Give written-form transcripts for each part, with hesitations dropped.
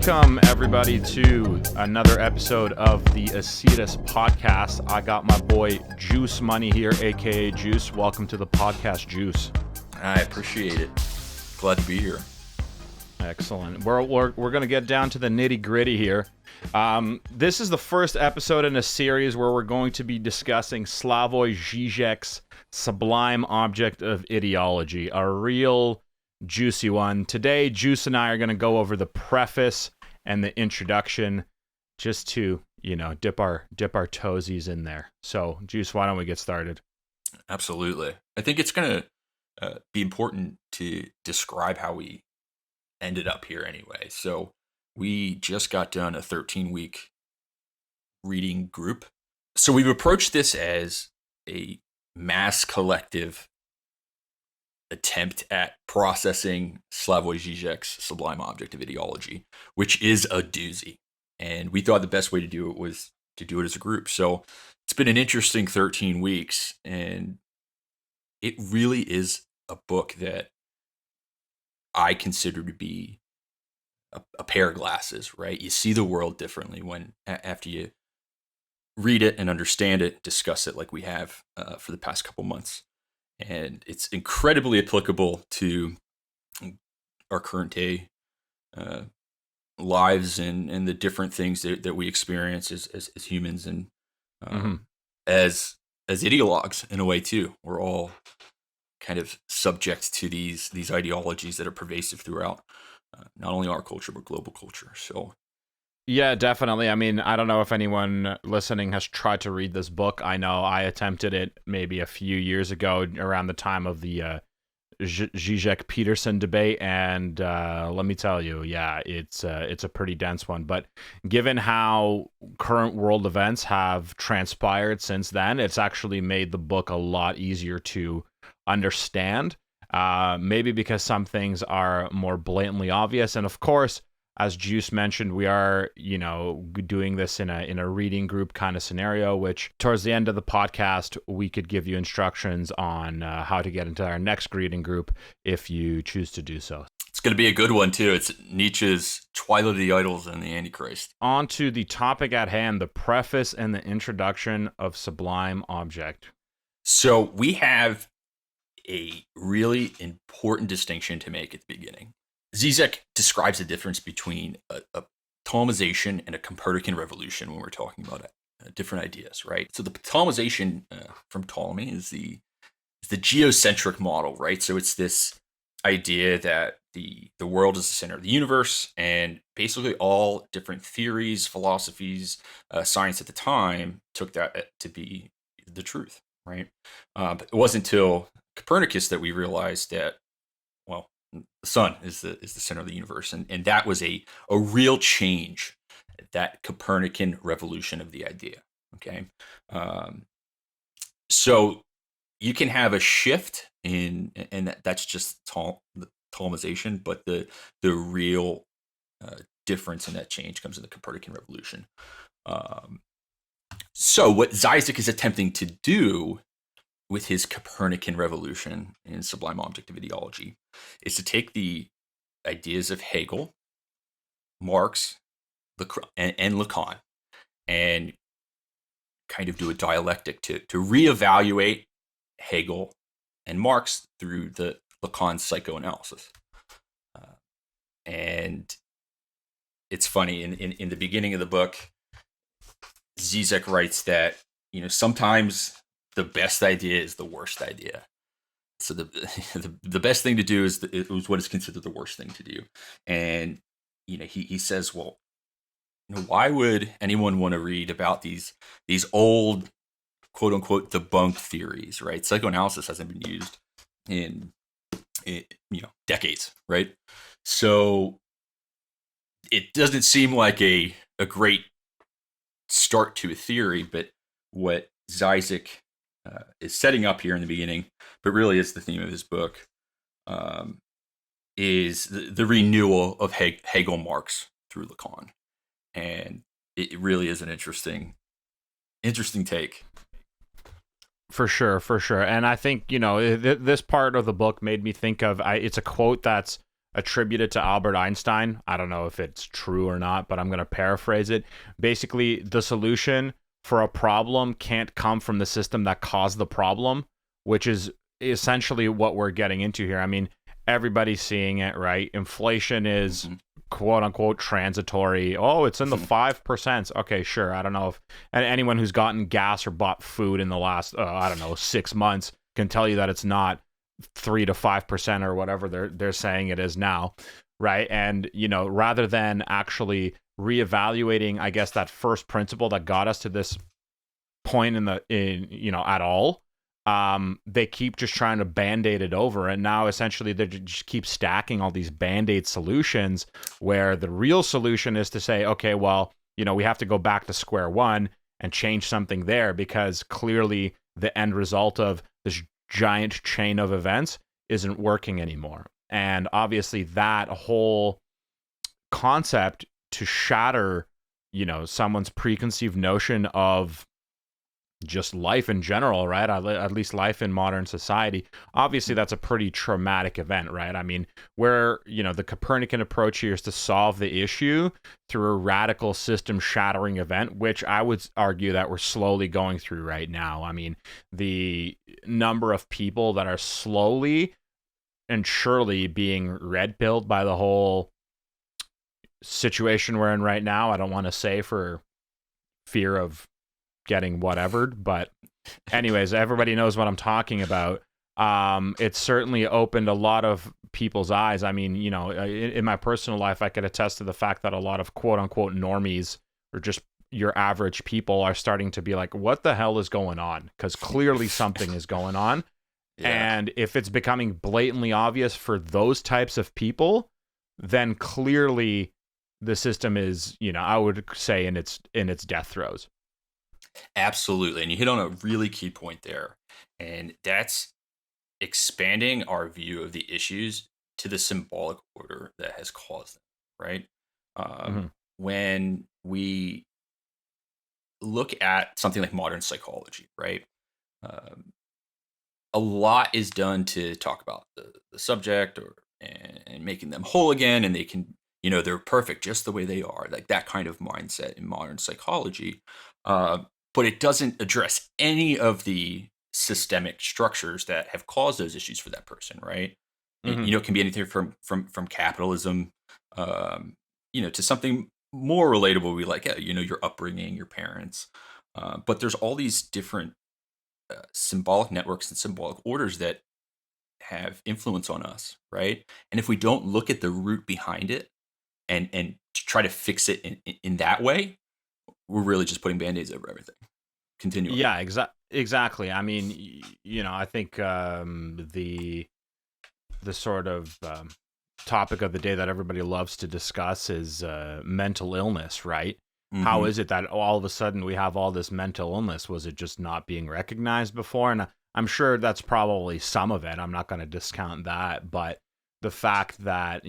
Welcome, everybody, to another episode of the Ascetus podcast. I got my boy JuiceMoney here, aka Juice. Welcome to the podcast, Juice. I appreciate it. Glad to be here. Excellent. We're going to get down to the nitty gritty here. This is the first episode in a series where we're going to be discussing Slavoj Zizek's Sublime Object of Ideology, a real juicy one. Today, Juice and I are going to go over the preface and the introduction, just to, dip our toesies in there. So, Juice, why don't we get started? Absolutely. I think it's going to be important to describe how we ended up here anyway. So, we just got done a 13-week reading group. So, we've approached this as a mass collective attempt at processing Slavoj Zizek's Sublime Object of Ideology, which is a doozy. And we thought the best way to do it was to do it as a group. So it's been an interesting 13 weeks, and it really is a book that I consider to be a pair of glasses, right? You see the world differently when after you read it and understand it, discuss it like we have for the past couple months. And it's incredibly applicable to our current day lives and the different things that we experience as humans and as ideologues in a way too. We're all kind of subject to these ideologies that are pervasive throughout not only our culture but global culture. So. Yeah, definitely. I mean, I don't know if anyone listening has tried to read this book. I know I attempted it maybe a few years ago around the time of the Zizek-Peterson debate, and let me tell you, yeah, it's a pretty dense one. But given how current world events have transpired since then, it's actually made the book a lot easier to understand, maybe because some things are more blatantly obvious. And of course, as Juice mentioned, we are, doing this in a reading group kind of scenario, which towards the end of the podcast, we could give you instructions on how to get into our next reading group if you choose to do so. It's going to be a good one, too. It's Nietzsche's Twilight of the Idols and the Antichrist. On to the topic at hand, the preface and the introduction of Sublime Object. So we have a really important distinction to make at the beginning. Zizek describes the difference between a Ptolemization and a Copernican revolution when we're talking about different ideas, right? So the Ptolemization from Ptolemy is the geocentric model, right? So it's this idea that the world is the center of the universe, and basically all different theories, philosophies, science at the time took that to be the truth, right? But it wasn't until Copernicus that we realized that, well, the sun is the center of the universe, and that was a real change, that Copernican revolution of the idea. Okay, so you can have a shift in, and that's just the Ptolemization, but the real difference in that change comes in the Copernican revolution. So what Zizek is attempting to do with his Copernican revolution in Sublime Object of Ideology is to take the ideas of Hegel, Marx, and Lacan, and kind of do a dialectic to reevaluate Hegel and Marx through the Lacan psychoanalysis. And it's funny, in the beginning of the book, Zizek writes that, sometimes the best idea is the worst idea. So the best thing to do is what is considered the worst thing to do. And he says, well, why would anyone want to read about these old quote unquote debunked theories, right? Psychoanalysis hasn't been used in decades, right? So it doesn't seem like a great start to a theory, but what Zizek is setting up here in the beginning, but really is the theme of his book, is the renewal of Hegel, Marx through Lacan. And it really is an interesting take. For sure. And I think, this part of the book made me think of, it's a quote that's attributed to Albert Einstein. I don't know if it's true or not, but I'm going to paraphrase it. Basically, the solution for a problem can't come from the system that caused the problem, which is essentially what we're getting into here. I mean, everybody's seeing it, right? Inflation is quote unquote transitory. Oh, it's in the 5%. Okay, sure. I don't know if anyone who's gotten gas or bought food in the last, I don't know, 6 months can tell you that it's not 3 to 5% or whatever they're saying it is now, right? And rather than actually reevaluating, I guess, that first principle that got us to this point at all, they keep just trying to band-aid it over, and now essentially they just keep stacking all these band-aid solutions, where the real solution is to say, okay, well, we have to go back to square one and change something there, because clearly the end result of this giant chain of events isn't working anymore. And obviously that whole concept to shatter, someone's preconceived notion of just life in general, right? At least life in modern society. Obviously, that's a pretty traumatic event, right? I mean, where, the Copernican approach here is to solve the issue through a radical system shattering event, which I would argue that we're slowly going through right now. I mean, the number of people that are slowly and surely being red pilled by the whole situation we're in right now, I don't want to say for fear of getting whatevered, but anyways, everybody knows what I'm talking about. It's certainly opened a lot of people's eyes. I mean, in my personal life, I could attest to the fact that a lot of quote unquote normies, or just your average people, are starting to be like, what the hell is going on? Because clearly something is going on. Yeah. And if it's becoming blatantly obvious for those types of people, then clearly the system is, I would say, in its death throes. Absolutely. And you hit on a really key point there. And that's expanding our view of the issues to the symbolic order that has caused them, right? When we look at something like modern psychology, right? A lot is done to talk about the subject and making them whole again, and they can, they're perfect just the way they are, like that kind of mindset in modern psychology. But it doesn't address any of the systemic structures that have caused those issues for that person, right? It can be anything from capitalism, to something more relatable. We like, your upbringing, your parents. But there's all these different symbolic networks and symbolic orders that have influence on us, right? And if we don't look at the root behind it and try to fix it in that way, we're really just putting band-aids over everything continually. Yeah, exactly. I mean, I think the sort of topic of the day that everybody loves to discuss is mental illness, right? How is it that all of a sudden we have all this mental illness? Was it just not being recognized before? And I'm sure that's probably some of it. I'm not going to discount that. But the fact that,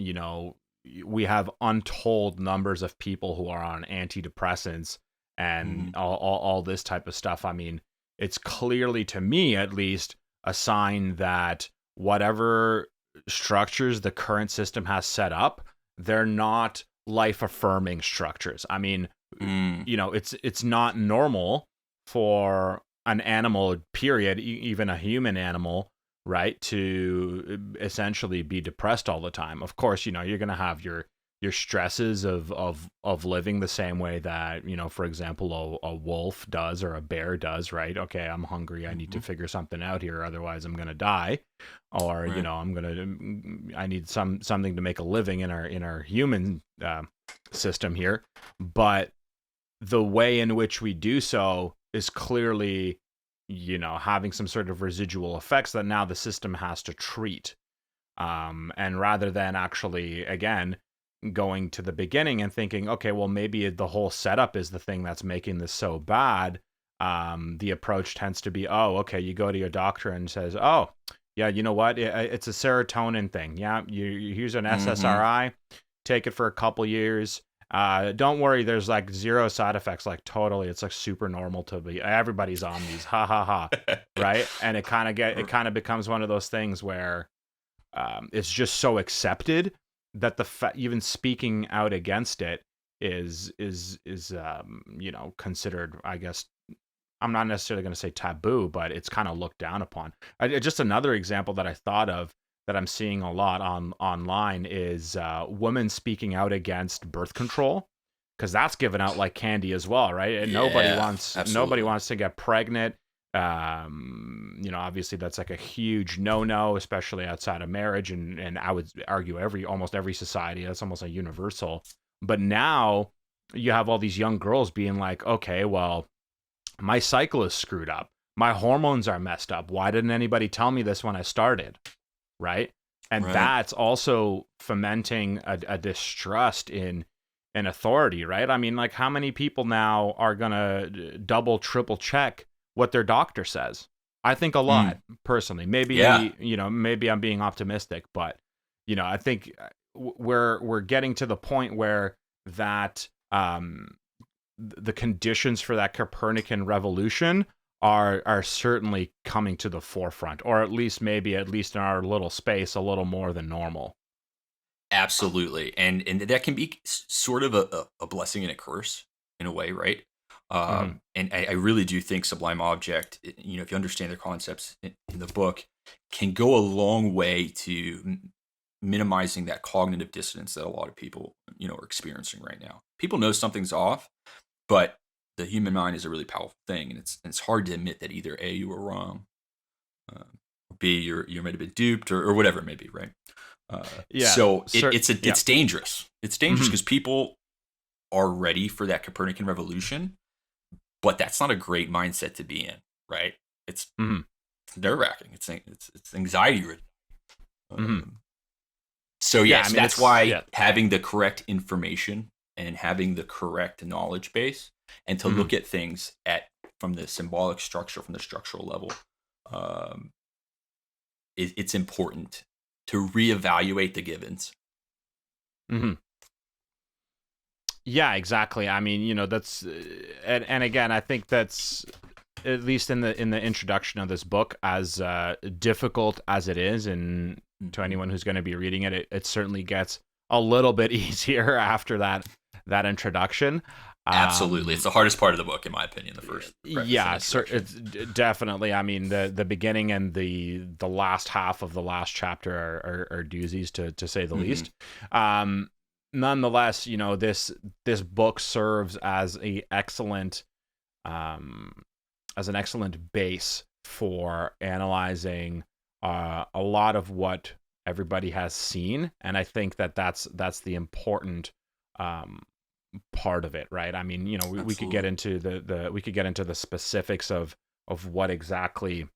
we have untold numbers of people who are on antidepressants and all this type of stuff. I mean, it's clearly, to me at least, a sign that whatever structures the current system has set up, they're not life-affirming structures. I mean, it's not normal for an animal, period, even a human animal, right, to essentially be depressed all the time. Of course, you're going to have your stresses of living the same way that, for example, a wolf does or a bear does, right? Okay, I'm hungry. I need to figure something out here. Otherwise I'm going to die. Or, right. I need something to make a living in our human system here. But the way in which we do so is clearly, having some sort of residual effects that now the system has to treat. And rather than actually, again, going to the beginning and thinking, okay, well, maybe the whole setup is the thing that's making this so bad, the approach tends to be, oh, okay, you go to your doctor and says, oh, yeah, you know what? It's a serotonin thing. Yeah, here's an SSRI. Take it for a couple years. Don't worry, there's like zero side effects. Like totally, it's like super normal to be. Everybody's on these, ha ha ha, right? And it kind of becomes one of those things where it's just so accepted that even speaking out against it is considered, I guess, I'm not necessarily going to say taboo, but it's kind of looked down upon. Just another example that I thought of that I'm seeing a lot online is women speaking out against birth control, because that's given out like candy as well, right? And nobody wants to get pregnant. Obviously that's like a huge no-no, especially outside of marriage, and I would argue almost every society, that's almost a universal. But now you have all these young girls being like, okay, well, my cycle is screwed up. My hormones are messed up. Why didn't anybody tell me this when I started? Right? And that's also fomenting a distrust in authority, right? I mean, like, how many people now are going to double, triple check what their doctor says? I think a lot, personally. Maybe, maybe I'm being optimistic, but, I think we're getting to the point where that the conditions for that Copernican revolution are certainly coming to the forefront, or at least in our little space, a little more than normal. Absolutely. And that can be sort of a blessing and a curse in a way, right? And I really do think Sublime Object, if you understand the concepts in the book, can go a long way to minimizing that cognitive dissonance that a lot of people, are experiencing right now. People know something's off, but the human mind is a really powerful thing, and it's hard to admit that either A, you were wrong, or B, you might have been duped, or whatever it may be, right? So it's dangerous. It's dangerous because people are ready for that Copernican revolution, but that's not a great mindset to be in, right? It's nerve-wracking. It's anxiety-ridden. So yes, that's why having the correct information and having the correct knowledge base, and to look at things from the symbolic structure, from the structural level, it's important to reevaluate the givens. Yeah, exactly. I mean, that's, and again, I think that's, at least in the introduction of this book, as difficult as it is, and to anyone who's going to be reading it, it certainly gets a little bit easier after that introduction. Absolutely, it's the hardest part of the book, in my opinion. The first, it's definitely. I mean, the beginning and the last half of the last chapter are doozies, to say the least. Nonetheless, this book serves as an excellent base for analyzing a lot of what everybody has seen, and I think that's the important part of it, right? I mean, we could get into the specifics of what exactly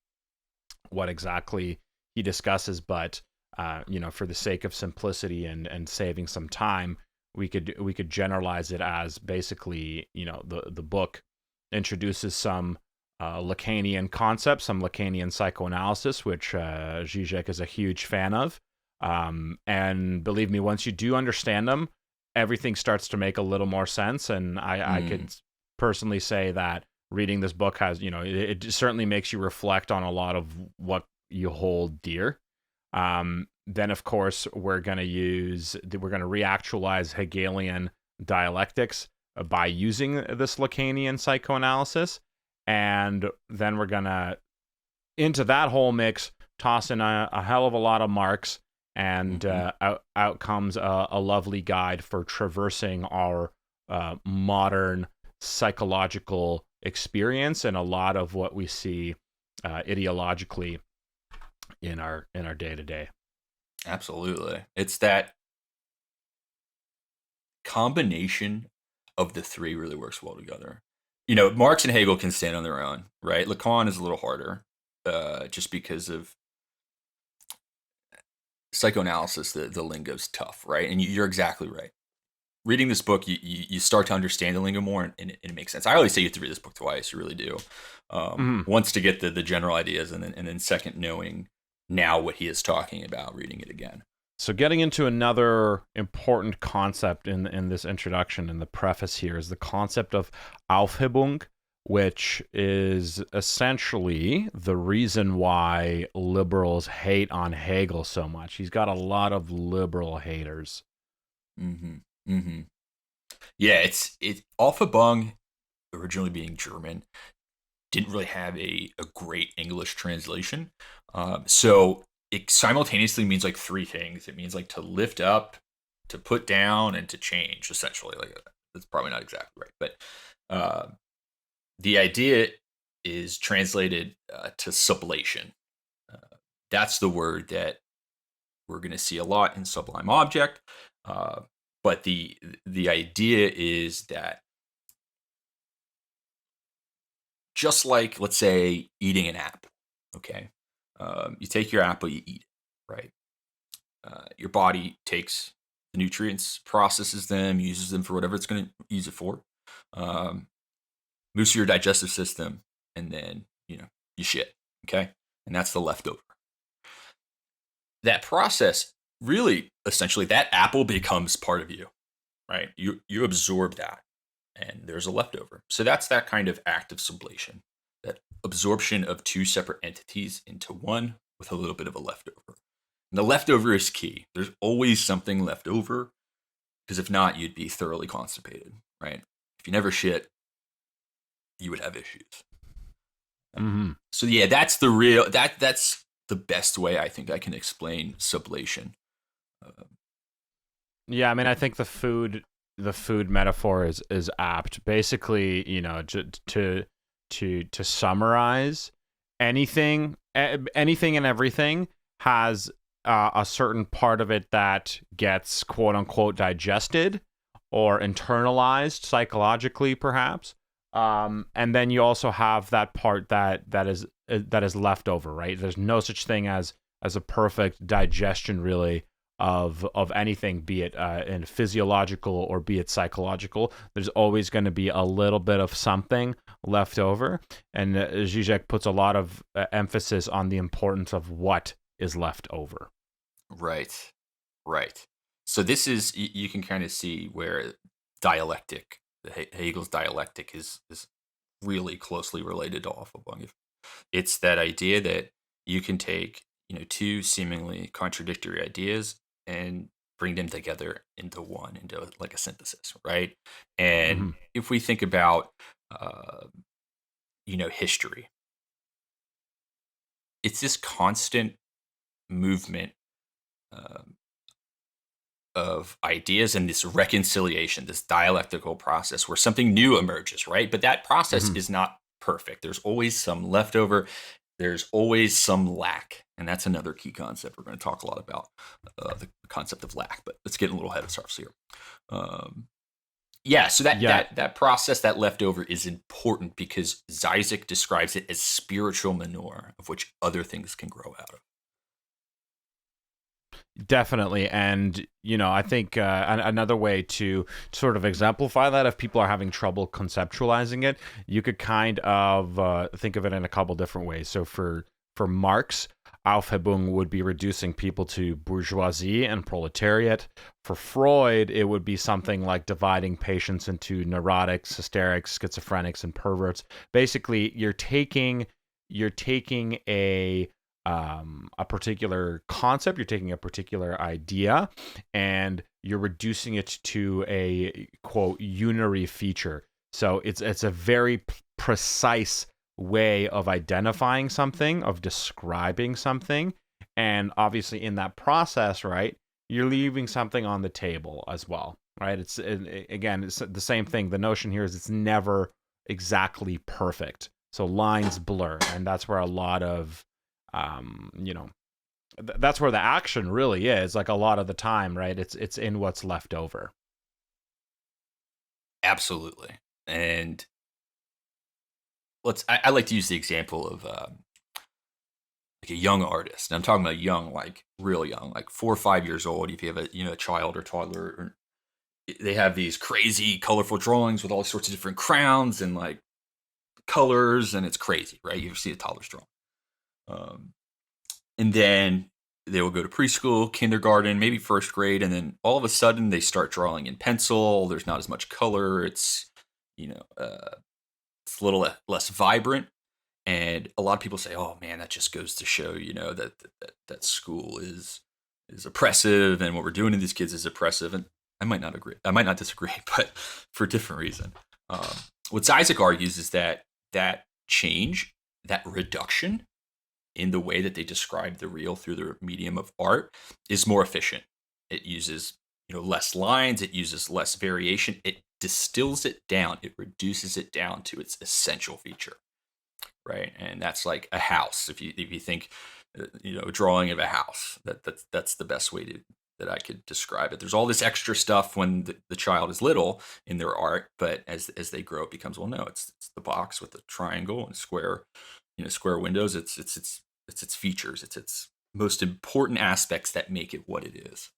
he discusses, but for the sake of simplicity and saving some time, we could generalize it as basically, the book introduces some Lacanian concepts, some Lacanian psychoanalysis, which Zizek is a huge fan of, and believe me, once you do understand them, everything starts to make a little more sense. And I could personally say that reading this book has, it certainly makes you reflect on a lot of what you hold dear. Then, of course, we're going to reactualize Hegelian dialectics by using this Lacanian psychoanalysis. And then we're going to, into that whole mix, toss in a hell of a lot of Marx, and out comes a lovely guide for traversing our modern psychological experience and a lot of what we see ideologically in our day-to-day. Absolutely. It's that combination of the three really works well together. Marx and Hegel can stand on their own, right? Lacan is a little harder, just because of psychoanalysis. The lingo's tough, right? And you're exactly right. Reading this book, you start to understand the lingo more, and it makes sense. I always say you have to read this book twice. You really do. Once to get the general ideas, and then second, knowing now what he is talking about, reading it again. So getting into another important concept in this introduction, in the preface here, is the concept of Aufhebung, which is essentially the reason why liberals hate on Hegel so much. He's got a lot of liberal haters. Mm-hmm. Mm-hmm. Yeah, it's Alpha Bung, originally being German, didn't really have a great English translation. So it simultaneously means like three things. It means like to lift up, to put down, and to change, essentially. Like that's probably not exactly right, but uh, the idea is translated to sublation. That's the word that we're going to see a lot in Sublime Object. But the idea is that just like, let's say, eating an apple, okay? You take your apple, you eat it, right? Your body takes the nutrients, processes them, uses them for whatever it's going to use it for, um, moves through your digestive system, and then, you shit, okay? And that's the leftover. That process, really, essentially, that apple becomes part of you, right? You absorb that, and there's a leftover. So that's that kind of act of sublation, that absorption of two separate entities into one with a little bit of a leftover. And the leftover is key. There's always something left over, because if not, you'd be thoroughly constipated, right? If you never shit, you would have issues. Mm-hmm. So yeah, that's the best way I think I can explain sublation. Yeah, I mean, I think the food metaphor is apt. Basically, to summarize, anything and everything has a certain part of it that gets quote unquote digested or internalized psychologically, perhaps. And then you also have that part that is left over, right? There's no such thing as a perfect digestion, really, of anything, be it in physiological or be it psychological. There's always going to be a little bit of something left over, and Zizek puts a lot of emphasis on the importance of what is left over. Right. So this is, you can kind of see where dialectic, Hegel's dialectic, is really closely related to Aufhebung. It's that idea that you can take, two seemingly contradictory ideas and bring them together into one, into like a synthesis, right? And if we think about, history, it's this constant movement of ideas and this reconciliation, this dialectical process where something new emerges, right? But that process is not perfect. There's always some leftover. There's always some lack. And that's another key concept. We're going to talk a lot about the concept of lack, but let's get a little ahead of ourselves here. So that process, that leftover, is important because Zizek describes it as spiritual manure of which other things can grow out of. Definitely. And, I think another way to sort of exemplify that, if people are having trouble conceptualizing it, you could kind of think of it in a couple different ways. So for Marx, Aufhebung would be reducing people to bourgeoisie and proletariat. For Freud, it would be something like dividing patients into neurotics, hysterics, schizophrenics, and perverts. Basically, you're taking a particular concept, you're taking a particular idea, and you're reducing it to a quote unary feature. So it's a very precise way of identifying something, of describing something, and obviously in that process, right, you're leaving something on the table as well, right? It's the same thing. The notion here is it's never exactly perfect, so lines blur, and that's where a lot of that's where the action really is, like a lot of the time, right? It's in what's left over. Absolutely. And I like to use the example of like a young artist. And I'm talking about young, like real young, like 4 or 5 years old. If you have a child or toddler, they have these crazy colorful drawings with all sorts of different crowns and like colors, and it's crazy, right? You ever see a toddler's drawing. And then they will go to preschool, kindergarten, maybe first grade, and then all of a sudden they start drawing in pencil. There's not as much color. It's it's a little less vibrant. And a lot of people say, "Oh man, that just goes to show, that school is oppressive, and what we're doing to these kids is oppressive." And I might not agree. I might not disagree, but for a different reason. What Zizek argues is that change, that reduction in the way that they describe the real through the medium of art is more efficient. It uses less lines. It uses less variation. It distills it down. It reduces it down to its essential feature. Right, and that's like a house. If you think, a drawing of a house, that's the best way that I could describe it. There's all this extra stuff when the child is little in their art, but as they grow, it becomes, well, no, it's the box with the triangle and square windows. It's its features. It's its most important aspects that make it what it is.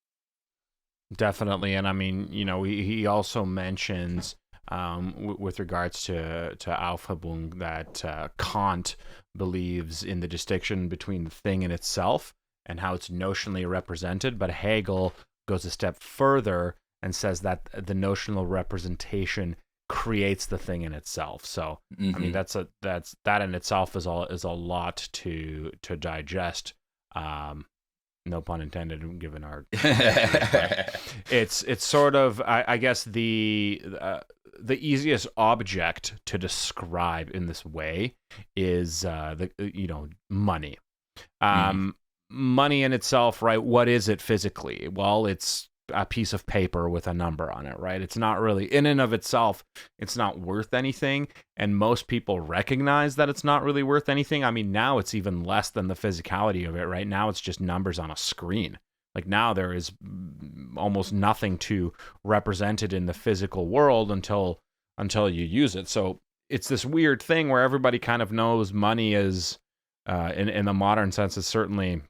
Definitely, and I mean, he also mentions, with regards to Aufhebung, that Kant believes in the distinction between the thing in itself and how it's notionally represented, but Hegel goes a step further and says that the notional representation creates the thing in itself. So, I mean, that in itself is a lot to digest. No pun intended, given our. It's sort of, I guess, the easiest object to describe in this way is money. Money in itself, right? What is it physically? Well, it's a piece of paper with a number on it, right? It's not really, in and of itself, it's not worth anything. And most people recognize that it's not really worth anything. I mean, now it's even less than the physicality of it, right? Now it's just numbers on a screen. Like now there is almost nothing to represent it in the physical world until you use it. So it's this weird thing where everybody kind of knows money is, in the modern sense, is certainly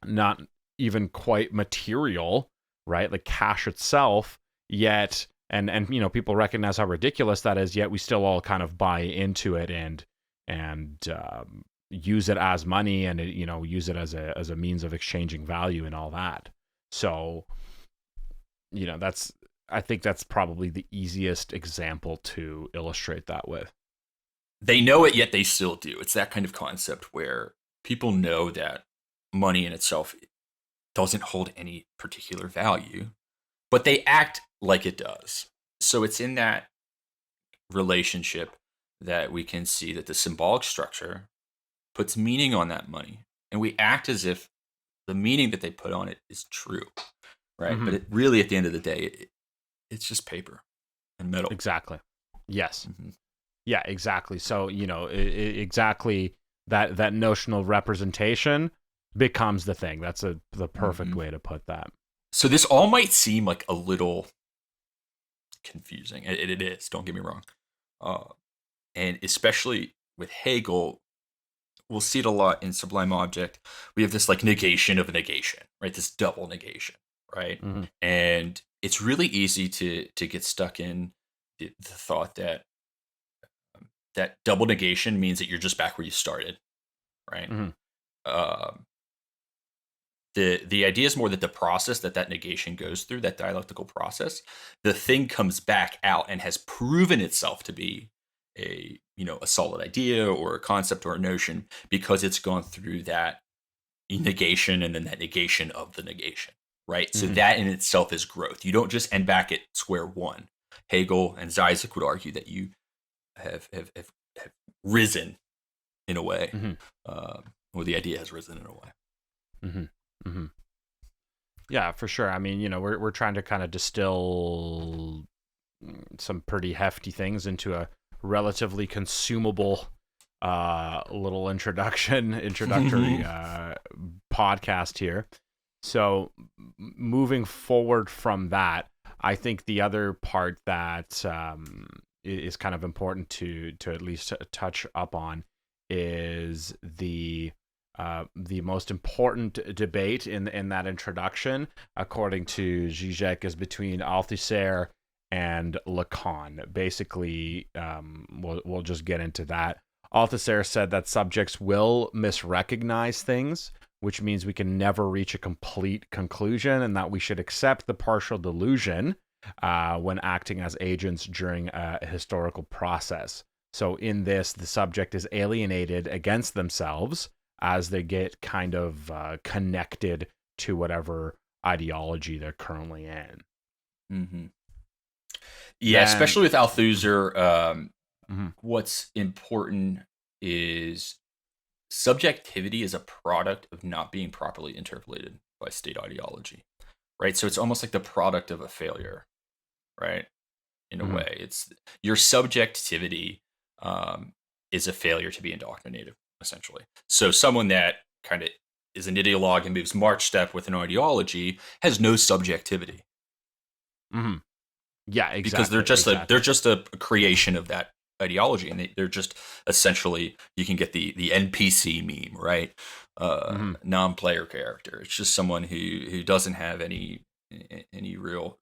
not even quite material, right? Like cash itself, yet, and people recognize how ridiculous that is, yet we still all kind of buy into it and use it as money, and use it as a means of exchanging value and all that. So, I think that's probably the easiest example to illustrate that with. They know it, yet they still do. It's that kind of concept where people know that money in itself doesn't hold any particular value, but they act like it does. So it's in that relationship that we can see that the symbolic structure puts meaning on that money, and we act as if the meaning that they put on it is true, right? Mm-hmm. But it really, at the end of the day, it's just paper and metal. Exactly. Yes. Mm-hmm. Yeah, exactly. So, exactly that notional representation becomes the thing. That's the perfect way to put that. So this all might seem like a little confusing. It is, don't get me wrong. And especially with Hegel, we'll see it a lot in Sublime Object. We have this like negation of a negation, right? This double negation, right? Mm-hmm. And it's really easy to get stuck in the thought that that double negation means that you're just back where you started, right? Mm-hmm. The idea is more that the process that negation goes through, that dialectical process, the thing comes back out and has proven itself to be a solid idea or a concept or a notion because it's gone through that negation and then that negation of the negation, right? So that in itself is growth. You don't just end back at square one. Hegel and Zizek would argue that you have risen in a way, or the idea has risen in a way. Mm-hmm. Mm-hmm. Yeah, for sure. I mean, we're trying to kind of distill some pretty hefty things into a relatively consumable little introductory podcast here. So moving forward from that, I think the other part that is kind of important to at least touch up on is the most important debate in that introduction, according to Zizek, is between Althusser and Lacan. Basically, we'll just get into that. Althusser said that subjects will misrecognize things, which means we can never reach a complete conclusion, and that we should accept the partial delusion when acting as agents during a historical process. So in this, the subject is alienated against themselves as they get kind of connected to whatever ideology they're currently in. Mm-hmm. Yeah, especially with Althusser, mm-hmm. what's important is subjectivity is a product of not being properly interpolated by state ideology, right? So it's almost like the product of a failure, right? In a Mm-hmm. way, it's your subjectivity is a failure to be indoctrinated, essentially. So someone that kind of is an ideologue and moves march step with an ideology has no subjectivity. Mm-hmm. Yeah, exactly. Because they're just a creation of that ideology, and they're just essentially, you can get the NPC meme, right? Non-player character. It's just someone who doesn't have any real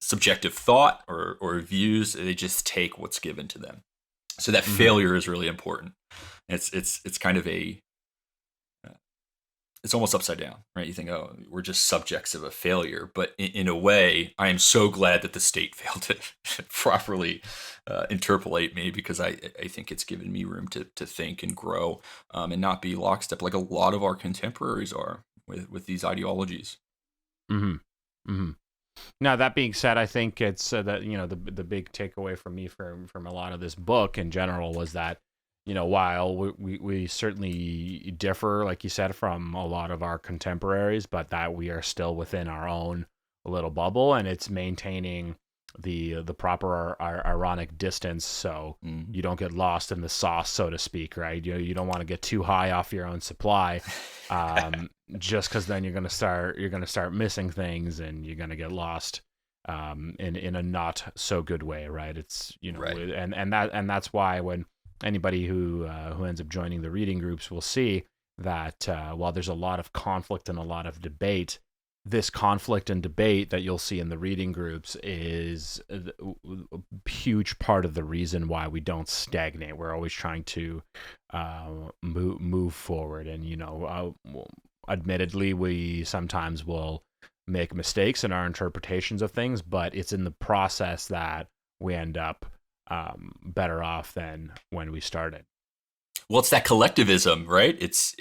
subjective thought or views. They just take what's given to them. So that failure is really important. It's kind of it's almost upside down, right? You think, oh, we're just subjects of a failure. But in a way, I am so glad that the state failed to properly interpolate me, because I think it's given me room to think and grow and not be lockstep like a lot of our contemporaries are with these ideologies. Mm-hmm. Mm-hmm. Now, that being said, I think it's that, the big takeaway for me from a lot of this book in general was that, while we certainly differ, like you said, from a lot of our contemporaries, but that we are still within our own little bubble, and it's maintaining the proper ironic distance, so you don't get lost in the sauce, so to speak, right? You don't want to get too high off your own supply, just because then you're gonna start missing things, and you're gonna get lost in a not so good way, right? It's right. and that's why when anybody who ends up joining the reading groups will see that while there's a lot of conflict and a lot of debate, this conflict and debate that you'll see in the reading groups is a huge part of the reason why we don't stagnate. We're always trying to move forward, and admittedly, we sometimes will make mistakes in our interpretations of things, but it's in the process that we end up better off than when we started. Well, it's that collectivism, right? It's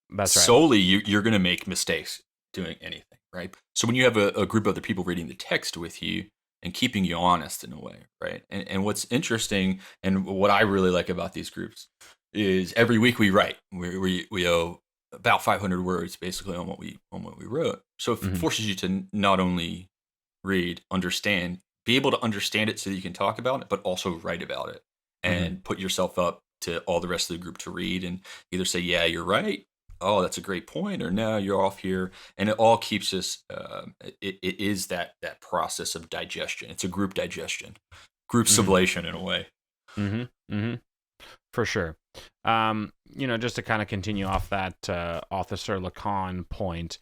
That's solely right. You're going to make mistakes doing anything, right? So when you have a group of other people reading the text with you and keeping you honest in a way, right? And what's interesting and what I really like about these groups is every week we write. We owe about 500 words basically on what we wrote. So it forces you to not only read, understand, be able to understand it so that you can talk about it, but also write about it and put yourself up to all the rest of the group to read and either say, yeah, you're right. Oh, that's a great point. Or no, you're off here. And it all keeps us, it is that process of digestion. It's a group digestion, group sublation in a way. For sure. Just to kind of continue off that Althusser Lacan point,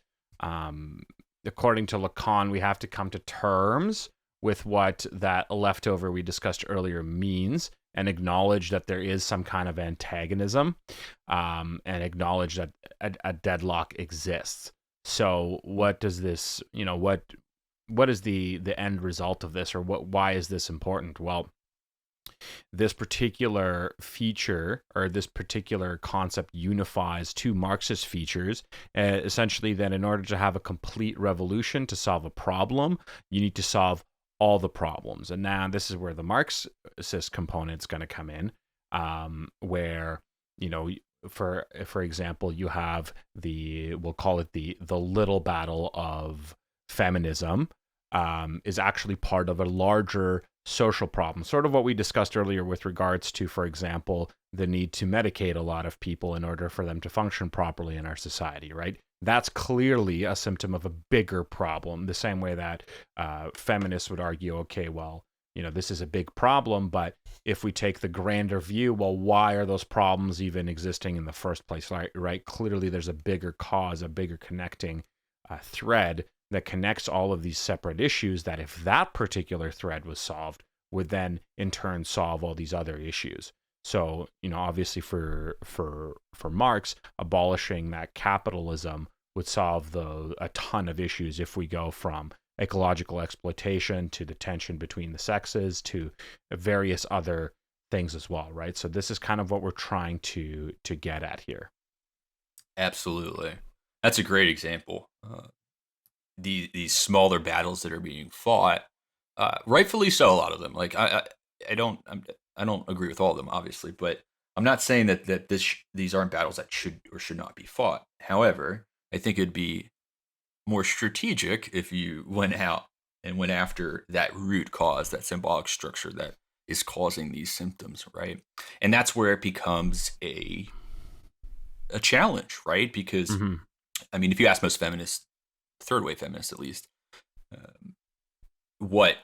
according to Lacan, we have to come to terms with what that leftover we discussed earlier means, and acknowledge that there is some kind of antagonism, and acknowledge that a deadlock exists. So what does this, what is the end result of this, or why is this important? Well, this particular feature or this particular concept unifies two Marxist features, essentially that in order to have a complete revolution to solve a problem, you need to solve all the problems. And now this is where the Marxist component's going to come in, where, for example, you have we'll call it the little battle of feminism, is actually part of a larger social problem, sort of what we discussed earlier with regards to, for example, the need to medicate a lot of people in order for them to function properly in our society, right? That's clearly a symptom of a bigger problem, the same way that feminists would argue, okay, well, this is a big problem, but if we take the grander view, well, why are those problems even existing in the first place, right? Clearly there's a bigger cause, a bigger connecting thread that connects all of these separate issues, that if that particular thread was solved, would then in turn solve all these other issues. So, obviously for Marx, abolishing that capitalism would solve a ton of issues if we go from ecological exploitation to the tension between the sexes to various other things as well, right? So this is kind of what we're trying to get at here. Absolutely. That's a great example. These smaller battles that are being fought, rightfully so, a lot of them. Like I don't agree with all of them, obviously, but I'm not saying that these aren't battles that should or should not be fought. However, I think it'd be more strategic if you went out and went after that root cause, that symbolic structure that is causing these symptoms, right? And that's where it becomes a challenge, right? Because Mm-hmm. I mean, if you ask most feminists, third wave feminists at least, what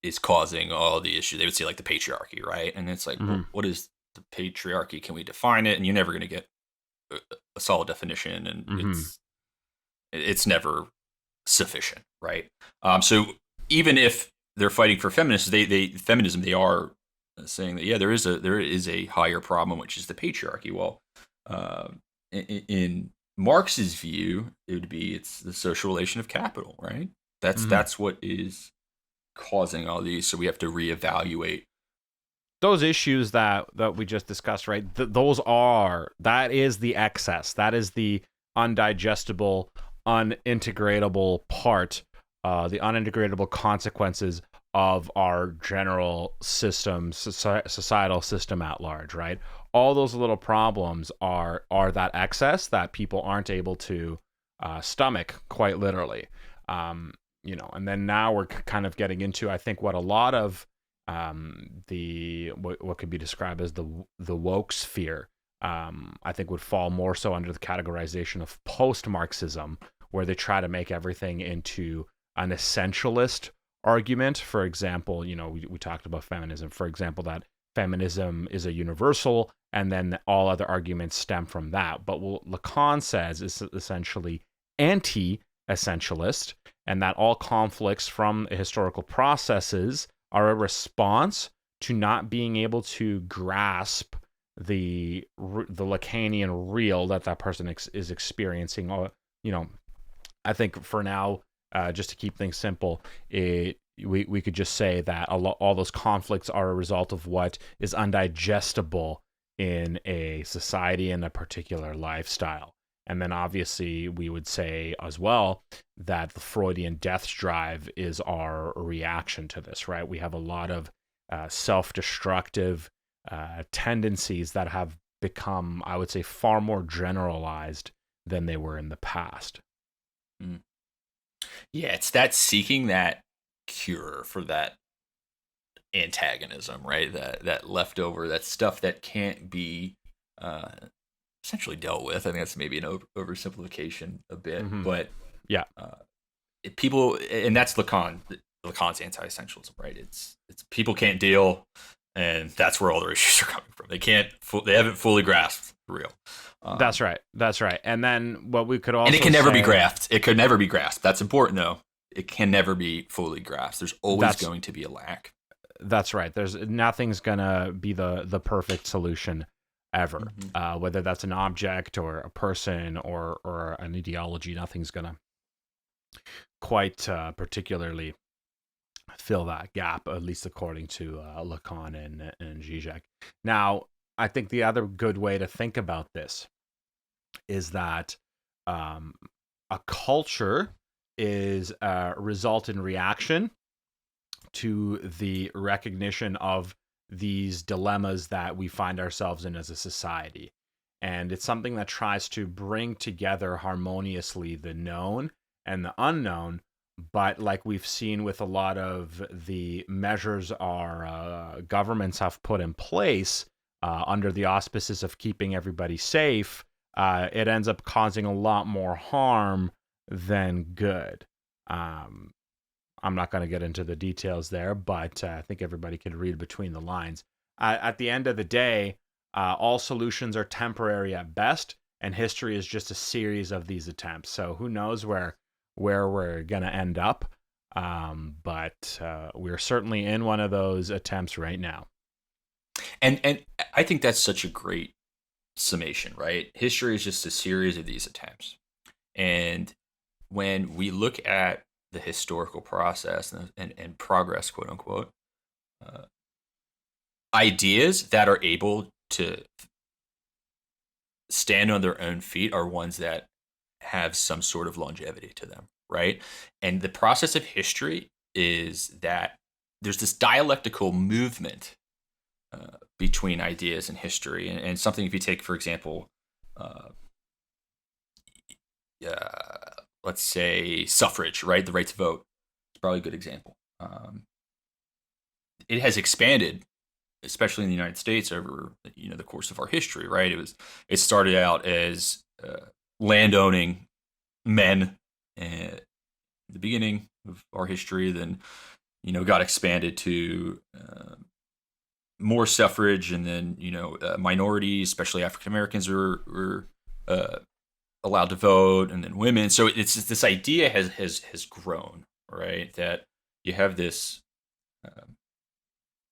is causing all the issues, they would say like the patriarchy, right? And it's like, Mm-hmm. well, what is the patriarchy? Can we define it? And you're never going to get a solid definition, and Mm-hmm. it's never sufficient, right? So even if they're fighting for feminism, they are saying that yeah, there is a higher problem, which is the patriarchy. Well, in Marx's view, it would be it's the social relation of capital, right? That's what is causing all these. So we have to reevaluate Those issues that we just discussed, right? That is the excess. That is the undigestible, unintegratable part, the unintegratable consequences of our general system, societal system at large, right? All those little problems are that excess that people aren't able to stomach, quite literally. And then now we're kind of getting into, I think, what a lot of what could be described as the woke sphere, I think would fall more so under the categorization of post-Marxism, where they try to make everything into an essentialist argument. For example, we talked about feminism, for example, that feminism is a universal, and then all other arguments stem from that. But what Lacan says is essentially anti-essentialist, and that all conflicts from historical processes are a response to not being able to grasp the Lacanian real that person is experiencing. Or, I think for now, just to keep things simple, we could just say that all those conflicts are a result of what is undigestible in a society and a particular lifestyle. And then obviously we would say as well that the Freudian death drive is our reaction to this, right? We have a lot of self-destructive tendencies that have become, I would say, far more generalized than they were in the past. Mm. Yeah, it's that seeking that cure for that antagonism, right? That leftover, that stuff that can't be essentially dealt with. I think that's maybe an oversimplification a bit, but yeah, people, and that's Lacan's anti-essentialism, right? It's people can't deal, and that's where all their issues are coming from. They haven't fully grasped the real. That's right. And then what we could also and it can never be grasped. It could never be grasped. That's important, though. It can never be fully grasped. There's always going to be a lack. That's right. Nothing's gonna be the perfect solution ever. Whether that's an object or a person or an ideology, nothing's gonna quite particularly fill that gap, at least according to Lacan and Zizek. Now, I think the other good way to think about this is that a culture is a result and reaction to the recognition of these dilemmas that we find ourselves in as a society. And it's something that tries to bring together harmoniously the known and the unknown. But like we've seen with a lot of the measures our governments have put in place under the auspices of keeping everybody safe, it ends up causing a lot more harm than good. I'm not going to get into the details there, but I think everybody can read between the lines. At the end of the day, all solutions are temporary at best, and history is just a series of these attempts. So who knows where we're going to end up, but we're certainly in one of those attempts right now. And I think that's such a great summation, right? History is just a series of these attempts. And when we look at the historical process and progress, quote unquote, ideas that are able to stand on their own feet are ones that have some sort of longevity to them, right? And the process of history is that there's this dialectical movement between ideas and history. And something, if you take, for example, let's say suffrage, right? The right to vote. It's probably a good example. It has expanded, especially in the United States, over the course of our history, right? It started out as landowning men at the beginning of our history, then got expanded to more suffrage, and then minorities, especially African Americans, were allowed to vote, and then women. So it's this idea has grown, right? That you have this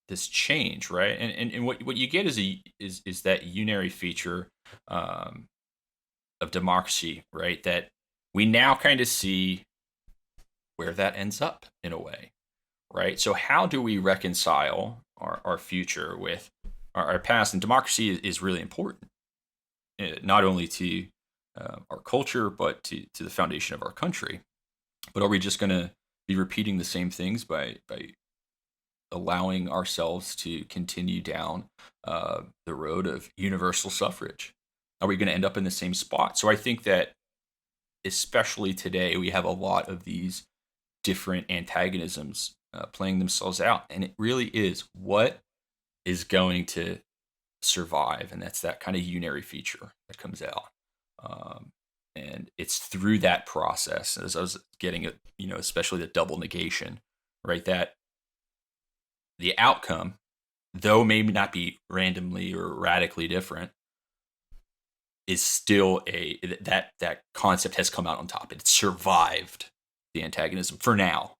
this change, right? And what you get is that unary feature of democracy, right? That we now kind of see where that ends up in a way, right? So how do we reconcile our future with our past? And democracy is really important, not only to our culture, but to the foundation of our country. But are we just going to be repeating the same things by allowing ourselves to continue down the road of universal suffrage? Are we going to end up in the same spot? So I think that, especially today, we have a lot of these different antagonisms playing themselves out. And it really is what is going to survive. And that's that kind of unary feature that comes out. And it's through that process, as I was getting at, especially the double negation, right? That the outcome, though maybe not be randomly or radically different, is still that concept has come out on top. It survived the antagonism for now,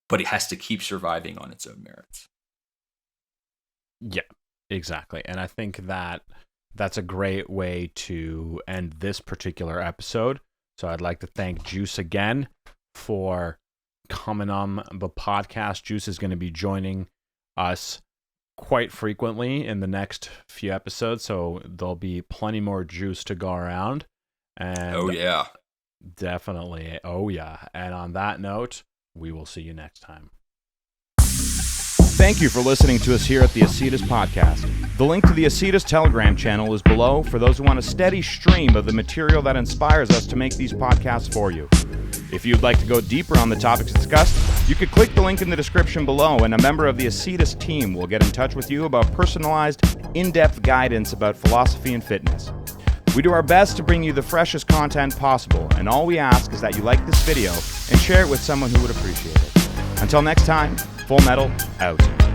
but it has to keep surviving on its own merits. Yeah, exactly. And I think that's a great way to end this particular episode. So I'd like to thank Juice again for coming on the podcast. Juice is going to be joining us quite frequently in the next few episodes, so there'll be plenty more Juice to go around. And oh yeah, definitely. Oh yeah. And on that note, we will see you next time. Thank you for listening to us here at the Ascetus Podcast. The link to the Ascetus Telegram channel is below for those who want a steady stream of the material that inspires us to make these podcasts for you. If you'd like to go deeper on the topics discussed, you could click the link in the description below, and a member of the Ascetus team will get in touch with you about personalized, in-depth guidance about philosophy and fitness. We do our best to bring you the freshest content possible, and all we ask is that you like this video and share it with someone who would appreciate it. Until next time, FullMetal out.